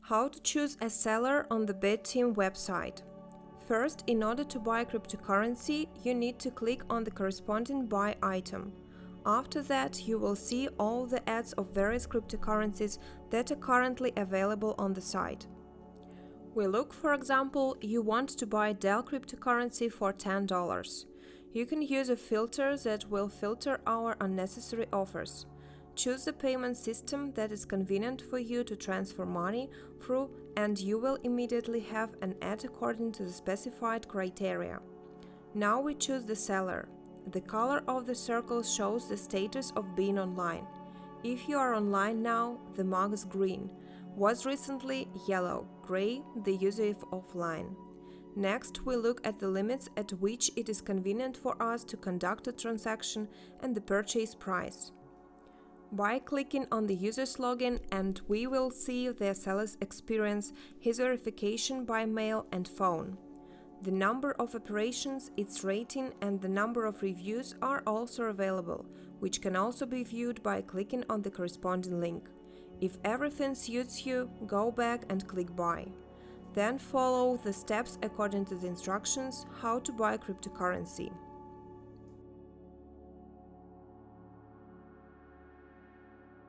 How to choose a seller on the BitTeam website. First, in order to buy cryptocurrency, you need to click on the corresponding buy item. After that, you will see all the ads of various cryptocurrencies that are currently available on the site. We look, for example, you want to buy Dell cryptocurrency for $10. You can use a filter that will filter our unnecessary offers. Choose the payment system that is convenient for you to transfer money through, and you will immediately have an ad according to the specified criteria. Now we choose the seller. The color of the circle shows the status of being online. If you are online now, the mark is green. Was recently yellow, gray, the user is offline. Next, we look at the limits at which it is convenient for us to conduct a transaction and the purchase price. By clicking on the user's login, and we will see the seller's experience, his verification by mail and phone. The number of operations, its rating, and the number of reviews are also available, which can also be viewed by clicking on the corresponding link. If everything suits you, go back and click Buy. Then follow the steps according to the instructions how to buy cryptocurrency.